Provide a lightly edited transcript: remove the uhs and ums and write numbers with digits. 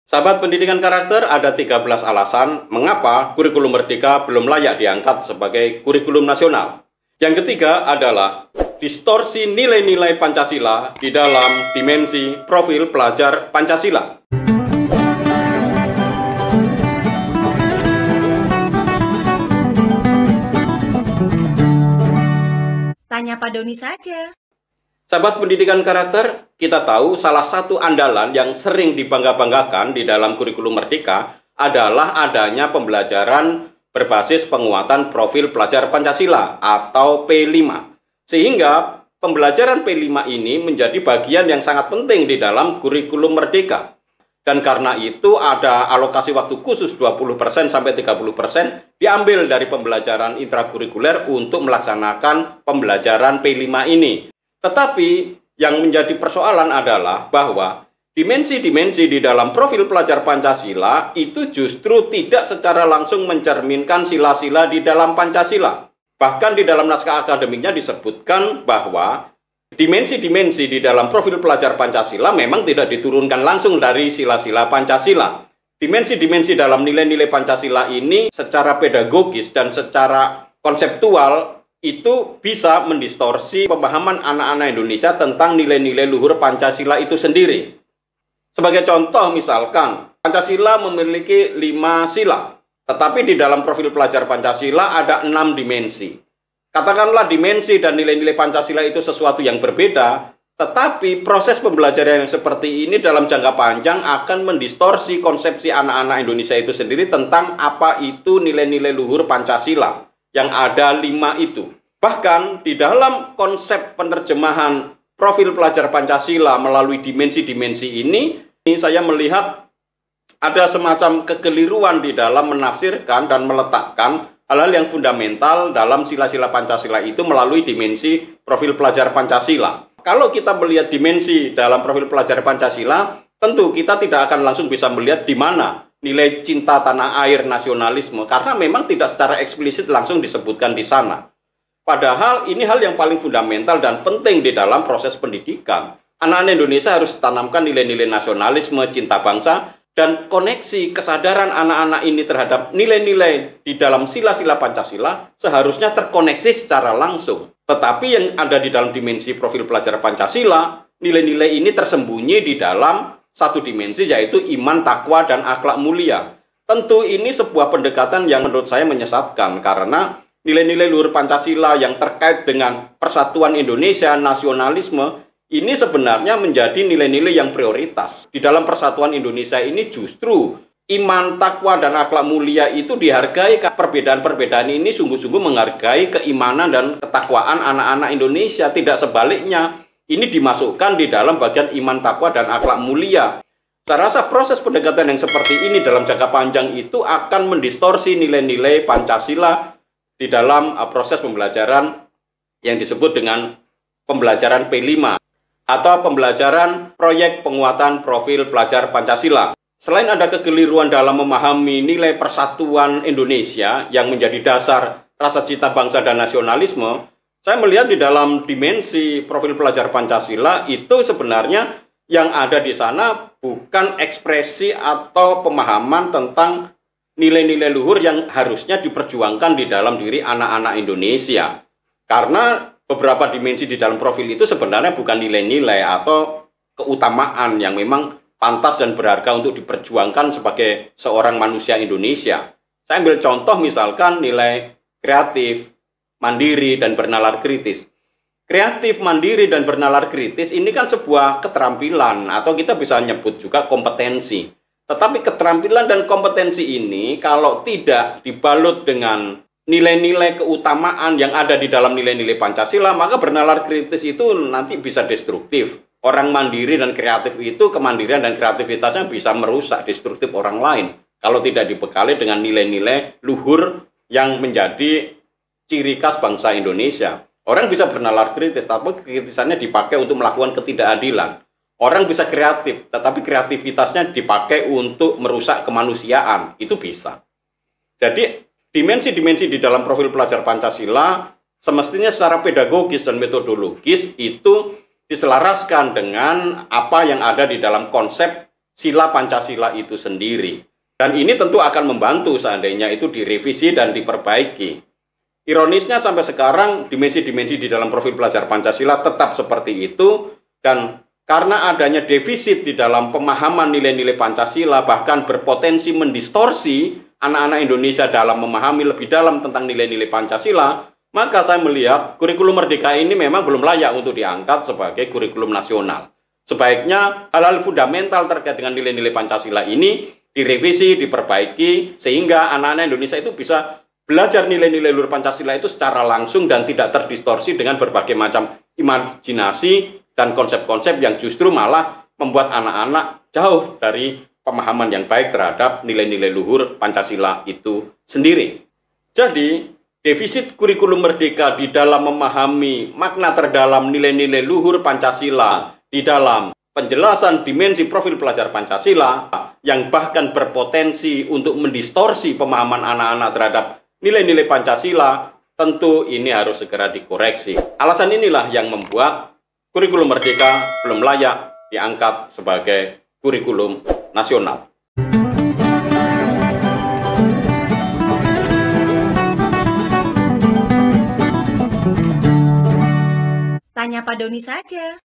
Sahabat pendidikan karakter, ada 13 alasan mengapa kurikulum Merdeka belum layak diangkat sebagai kurikulum nasional. Yang ketiga adalah distorsi nilai-nilai Pancasila di dalam dimensi profil pelajar Pancasila. Tanya Pak Doni saja. Sahabat pendidikan karakter, kita tahu salah satu andalan yang sering dibangga-banggakan di dalam kurikulum Merdeka adalah adanya pembelajaran berbasis penguatan profil pelajar Pancasila atau P5. Sehingga pembelajaran P5 ini menjadi bagian yang sangat penting di dalam kurikulum Merdeka. Dan karena itu ada alokasi waktu khusus 20% sampai 30% diambil dari pembelajaran intrakurikuler untuk melaksanakan pembelajaran P5 ini. Tetapi yang menjadi persoalan adalah bahwa dimensi-dimensi di dalam profil pelajar Pancasila itu justru tidak secara langsung mencerminkan sila-sila di dalam Pancasila. Bahkan di dalam naskah akademiknya disebutkan bahwa dimensi-dimensi di dalam profil pelajar Pancasila memang tidak diturunkan langsung dari sila-sila Pancasila. Dimensi-dimensi dalam nilai-nilai Pancasila ini secara pedagogis dan secara konseptual itu bisa mendistorsi pemahaman anak-anak Indonesia tentang nilai-nilai luhur Pancasila itu sendiri. Sebagai contoh misalkan, Pancasila memiliki 5 sila, tetapi di dalam profil pelajar Pancasila ada 6 dimensi. Katakanlah dimensi dan nilai-nilai Pancasila itu sesuatu yang berbeda, tetapi proses pembelajaran yang seperti ini dalam jangka panjang akan mendistorsi konsepsi anak-anak Indonesia itu sendiri tentang apa itu nilai-nilai luhur Pancasila. Yang ada 5 itu. Bahkan di dalam konsep penerjemahan profil pelajar Pancasila melalui dimensi-dimensi ini saya melihat ada semacam kekeliruan di dalam menafsirkan dan meletakkan hal-hal yang fundamental dalam sila-sila Pancasila itu melalui dimensi profil pelajar Pancasila. Kalau kita melihat dimensi dalam profil pelajar Pancasila, tentu kita tidak akan langsung bisa melihat di mana nilai cinta tanah air, nasionalisme, karena memang tidak secara eksplisit langsung disebutkan di sana. Padahal ini hal yang paling fundamental dan penting di dalam proses pendidikan. Anak-anak Indonesia harus tanamkan nilai-nilai nasionalisme, cinta bangsa, dan koneksi kesadaran anak-anak ini terhadap nilai-nilai di dalam sila-sila Pancasila seharusnya terkoneksi secara langsung. Tetapi yang ada di dalam dimensi profil pelajar Pancasila, nilai-nilai ini tersembunyi di dalam satu dimensi, yaitu iman, takwa, dan akhlak mulia. Tentu ini sebuah pendekatan yang menurut saya menyesatkan, karena nilai-nilai luhur Pancasila yang terkait dengan persatuan Indonesia, nasionalisme, ini sebenarnya menjadi nilai-nilai yang prioritas. Di dalam persatuan Indonesia ini justru iman, takwa, dan akhlak mulia itu dihargai. Perbedaan-perbedaan ini sungguh-sungguh menghargai keimanan dan ketakwaan anak-anak Indonesia, tidak sebaliknya. Ini dimasukkan di dalam bagian iman, takwa, dan akhlak mulia. Saya rasa proses pendekatan yang seperti ini dalam jangka panjang itu akan mendistorsi nilai-nilai Pancasila di dalam proses pembelajaran yang disebut dengan pembelajaran P5 atau pembelajaran proyek penguatan profil pelajar Pancasila. Selain ada kekeliruan dalam memahami nilai persatuan Indonesia yang menjadi dasar rasa cita bangsa dan nasionalisme, saya melihat di dalam dimensi profil pelajar Pancasila itu sebenarnya yang ada di sana bukan ekspresi atau pemahaman tentang nilai-nilai luhur yang harusnya diperjuangkan di dalam diri anak-anak Indonesia. Karena beberapa dimensi di dalam profil itu sebenarnya bukan nilai-nilai atau keutamaan yang memang pantas dan berharga untuk diperjuangkan sebagai seorang manusia Indonesia. Saya ambil contoh misalkan nilai kreatif, mandiri, dan bernalar kritis. Kreatif, mandiri, dan bernalar kritis ini kan sebuah keterampilan atau kita bisa nyebut juga kompetensi. Tetapi keterampilan dan kompetensi ini kalau tidak dibalut dengan nilai-nilai keutamaan yang ada di dalam nilai-nilai Pancasila, maka bernalar kritis itu nanti bisa destruktif. Orang mandiri dan kreatif itu, kemandirian dan kreativitasnya bisa merusak, destruktif orang lain kalau tidak dibekali dengan nilai-nilai luhur yang menjadi ciri khas bangsa Indonesia. Orang bisa bernalar kritis, tapi kritisannya dipakai untuk melakukan ketidakadilan. Orang bisa kreatif, tetapi kreativitasnya dipakai untuk merusak kemanusiaan. Itu bisa. Jadi, dimensi-dimensi di dalam profil pelajar Pancasila semestinya secara pedagogis dan metodologis itu diselaraskan dengan apa yang ada di dalam konsep sila Pancasila itu sendiri. Dan ini tentu akan membantu seandainya itu direvisi dan diperbaiki. Ironisnya sampai sekarang dimensi-dimensi di dalam profil pelajar Pancasila tetap seperti itu, dan karena adanya defisit di dalam pemahaman nilai-nilai Pancasila bahkan berpotensi mendistorsi anak-anak Indonesia dalam memahami lebih dalam tentang nilai-nilai Pancasila, maka saya melihat kurikulum Merdeka ini memang belum layak untuk diangkat sebagai kurikulum nasional. Sebaiknya hal-hal fundamental terkait dengan nilai-nilai Pancasila ini direvisi, diperbaiki, sehingga anak-anak Indonesia itu bisa belajar nilai-nilai luhur Pancasila itu secara langsung dan tidak terdistorsi dengan berbagai macam imajinasi dan konsep-konsep yang justru malah membuat anak-anak jauh dari pemahaman yang baik terhadap nilai-nilai luhur Pancasila itu sendiri. Jadi, defisit kurikulum Merdeka di dalam memahami makna terdalam nilai-nilai luhur Pancasila di dalam penjelasan dimensi profil pelajar Pancasila yang bahkan berpotensi untuk mendistorsi pemahaman anak-anak terhadap nilai-nilai Pancasila, tentu ini harus segera dikoreksi. Alasan inilah yang membuat kurikulum Merdeka belum layak diangkat sebagai kurikulum nasional. Tanya Pak Doni saja.